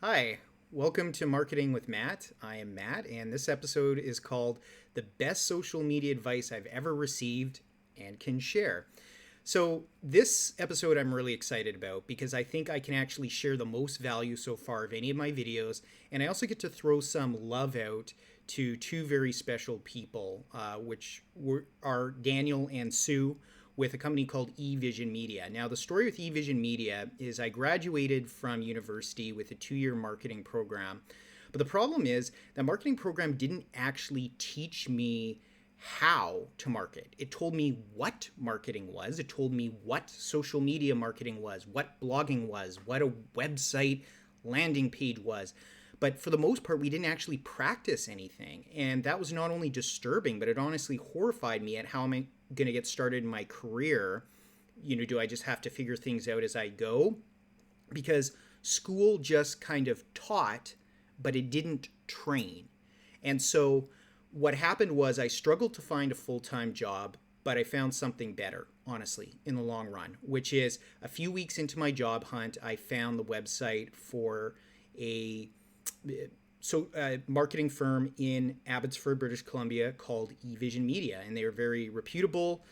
Hi, welcome to Marketing with Matt. I am Matt, and this episode is called The Best Social Media Advice I've Ever Received and Can Share. So, this episode I'm really excited about because I think I can actually share the most value so far of any of my videos, and I also get to throw some love out to two very special people, are Daniel and Sue with a company called eVision Media. Now, the story with eVision Media is I graduated from university with a 2 year marketing program. But the problem is that marketing program didn't actually teach me how to market. It told me what marketing was. It told me what social media marketing was, what blogging was, what a website landing page was. But for the most part, we didn't actually practice anything. And that was not only disturbing, but it honestly horrified me at how I'm going to get started in my career. Do I just have to figure things out as I go? Because school just kind of taught, but it didn't train. And so what happened was I struggled to find a full time job, but I found something better, honestly, in the long run, which is a few weeks into my job hunt, I found the website for a marketing firm in Abbotsford, British Columbia called eVision Media, and they were very reputable.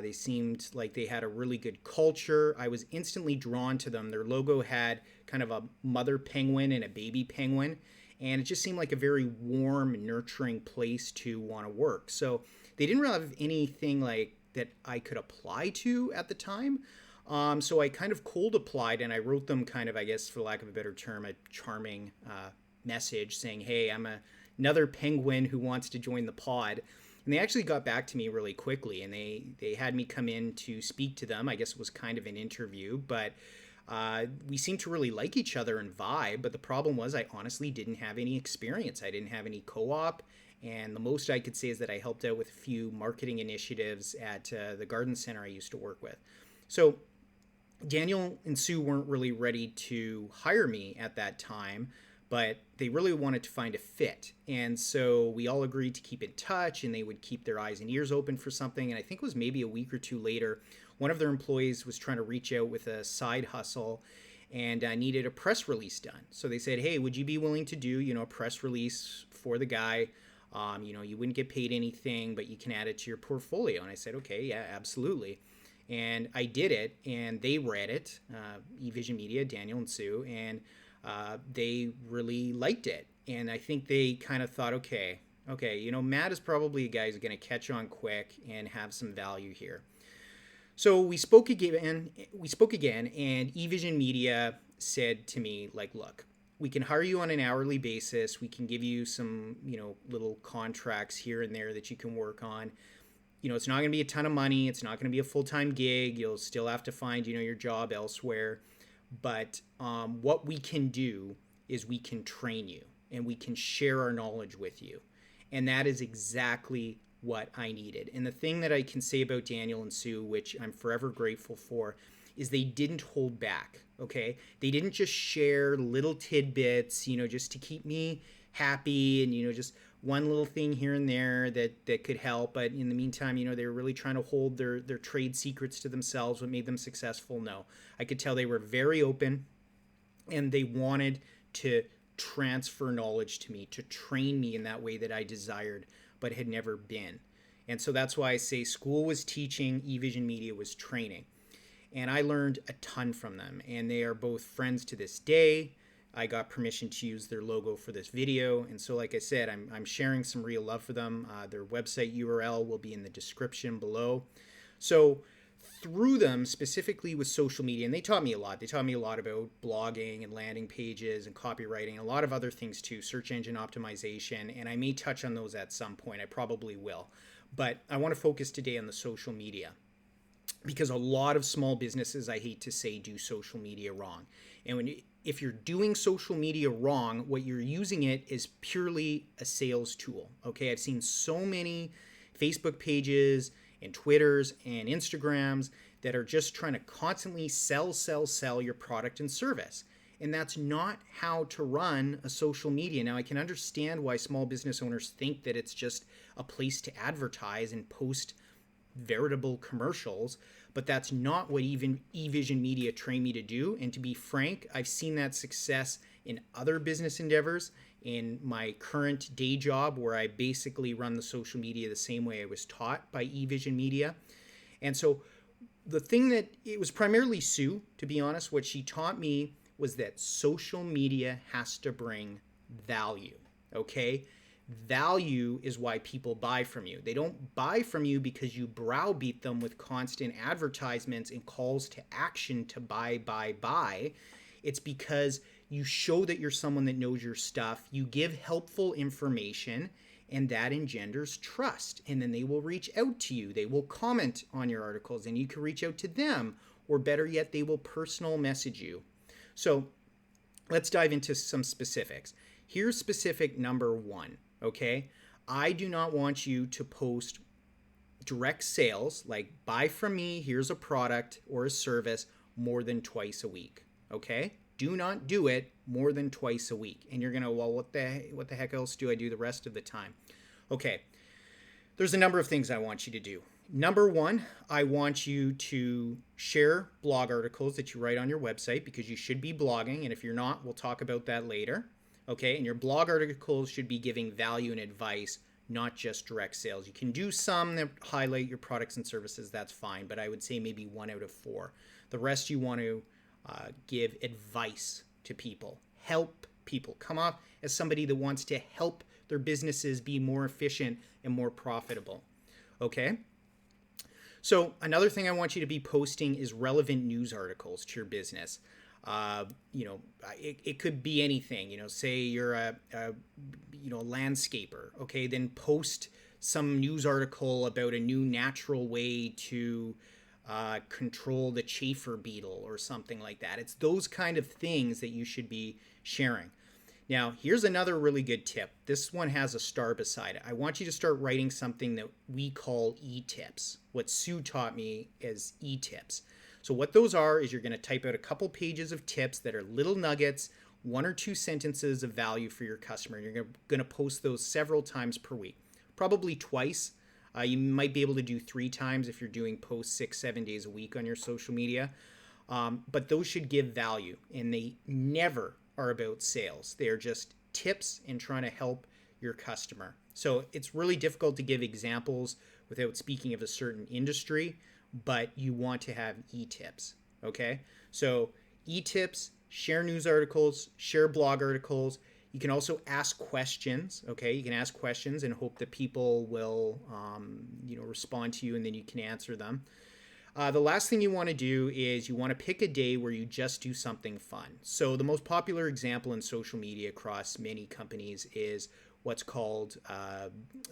They seemed like they had a really good culture. I was instantly drawn to them. Their logo had kind of a mother penguin and a baby penguin, and it just seemed like a very warm, nurturing place to want to work. So they didn't really have anything like that I could apply to at the time. So I kind of cold applied and I wrote them kind of, I guess, for lack of a better term, a charming message saying, hey, another penguin who wants to join the pod. And they actually got back to me really quickly and they had me come in to speak to them. I guess it was kind of an interview, but we seemed to really like each other and vibe. But the problem was, I honestly didn't have any experience. I didn't have any co op. And the most I could say is that I helped out with a few marketing initiatives at the garden center I used to work with. So Daniel and Sue weren't really ready to hire me at that time, but they really wanted to find a fit. And so we all agreed to keep in touch and they would keep their eyes and ears open for something. And I think it was maybe a week or two later, one of their employees was trying to reach out with a side hustle and needed a press release done. So they said, hey, would you be willing to do, a press release for the guy? You wouldn't get paid anything, but you can add it to your portfolio. And I said, okay, yeah, absolutely. And I did it, and they read it, eVision Media, Daniel and Sue, and they really liked it. And I think they kind of thought, okay, Matt is probably a guy who's going to catch on quick and have some value here. So we spoke again. And eVision Media said to me, like, look, we can hire you on an hourly basis. We can give you some, little contracts here and there that you can work on. It's not going to be a ton of money. It's not going to be a full-time gig. You'll still have to find, your job elsewhere. But what we can do is we can train you and we can share our knowledge with you. And that is exactly what I needed. And the thing that I can say about Daniel and Sue, which I'm forever grateful for, is they didn't hold back. Okay. They didn't just share little tidbits, just to keep me happy and, just one little thing here and there that could help. But in the meantime, they were really trying to hold their trade secrets to themselves, what made them successful. No, I could tell they were very open and they wanted to transfer knowledge to me, to train me in that way that I desired, but had never been. And so that's why I say school was teaching, eVision Media was training. And I learned a ton from them. And they are both friends to this day. I got permission to use their logo for this video. And so, like I said, I'm sharing some real love for them. Their website URL will be in the description below. So through them, specifically with social media, and they taught me a lot. They taught me a lot about blogging and landing pages and copywriting, and a lot of other things too, search engine optimization. And I may touch on those at some point. I probably will. But I want to focus today on the social media, because a lot of small businesses, I hate to say, do social media wrong. And if you're doing social media wrong, what you're using it is purely a sales tool. Okay, I've seen so many Facebook pages and Twitters and Instagrams that are just trying to constantly sell your product and service. And that's not how to run a social media. Now, I can understand why small business owners think that it's just a place to advertise and post veritable commercials, but that's not what even eVision Media trained me to do. And to be frank, I've seen that success in other business endeavors, in my current day job where I basically run the social media the same way I was taught by eVision Media. And so the thing that it was primarily Sue, to be honest, what she taught me was that social media has to bring value. Okay? Value is why people buy from you. They don't buy from you because you browbeat them with constant advertisements and calls to action to buy. It's because you show that you're someone that knows your stuff. You give helpful information, and that engenders trust. And then they will reach out to you. They will comment on your articles, and you can reach out to them. Or better yet, they will personal message you. So let's dive into some specifics. Here's specific number 1. Okay, I do not want you to post direct sales like buy from me, here's a product or a service, more than twice a week. Okay, do not do it more than twice a week. And you're gonna, well, what the heck else do I do the rest of the time? Okay, there's a number of things I want you to do. Number 1, I want you to share blog articles that you write on your website, because you should be blogging, and if you're not, we'll talk about that later. Okay, and your blog articles should be giving value and advice, not just direct sales. You can do some that highlight your products and services, that's fine, but I would say maybe 1 out of 4. The rest you want to give advice to people, help people, come off as somebody that wants to help their businesses be more efficient and more profitable. Okay? So another thing I want you to be posting is relevant news articles to your business. It could be anything, say you're a landscaper. Okay, then post some news article about a new natural way to control the chafer beetle or something like that. It's those kind of things that you should be sharing. Now, here's another really good tip. This one has a star beside it. I want you to start writing something that we call e-tips. What Sue taught me is e-tips. So what those are is you're going to type out a couple pages of tips that are little nuggets, 1 or 2 sentences of value for your customer. And you're going to post those several times per week, probably twice. You might be able to do 3 times if you're doing posts 6-7 days a week on your social media. But those should give value, and they never are about sales. They are just tips and trying to help your customer. So it's really difficult to give examples without speaking of a certain industry, but you want to have e-tips, okay? So e-tips, share news articles, share blog articles. You can also ask questions, okay? You can ask questions and hope that people will, respond to you, and then you can answer them. The last thing you want to do is you want to pick a day where you just do something fun. So the most popular example in social media across many companies is what's called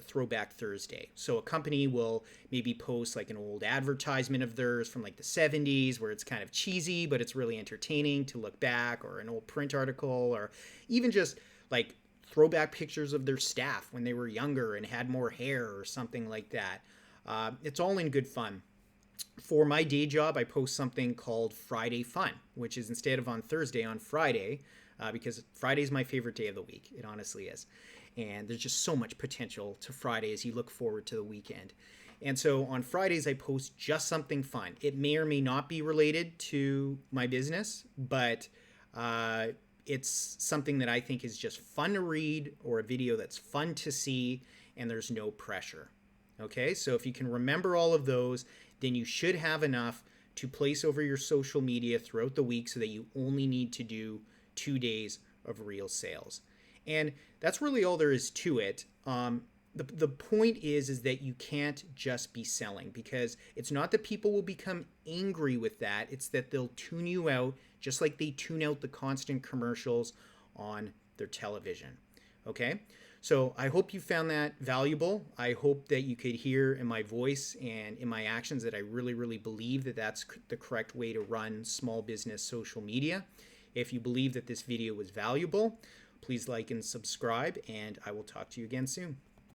Throwback Thursday. So a company will maybe post like an old advertisement of theirs from like the 70s where it's kind of cheesy, but it's really entertaining to look back, or an old print article, or even just like throwback pictures of their staff when they were younger and had more hair or something like that. It's all in good fun. For my day job, I post something called Friday Fun, which is instead of on Thursday, on Friday, because Friday is my favorite day of the week. It honestly is. And there's just so much potential to Friday as you look forward to the weekend. And so on Fridays, I post just something fun. It may or may not be related to my business, but it's something that I think is just fun to read, or a video that's fun to see, and there's no pressure. Okay, so if you can remember all of those, then you should have enough to place over your social media throughout the week so that you only need to do 2 days of real sales. And that's really all there is to it. The point is that you can't just be selling, because it's not that people will become angry with that. It's that they'll tune you out just like they tune out the constant commercials on their television. Okay? So I hope you found that valuable. I hope that you could hear in my voice and in my actions that I really, really believe that that's the correct way to run small business social media. If you believe that this video was valuable, please like and subscribe, and I will talk to you again soon.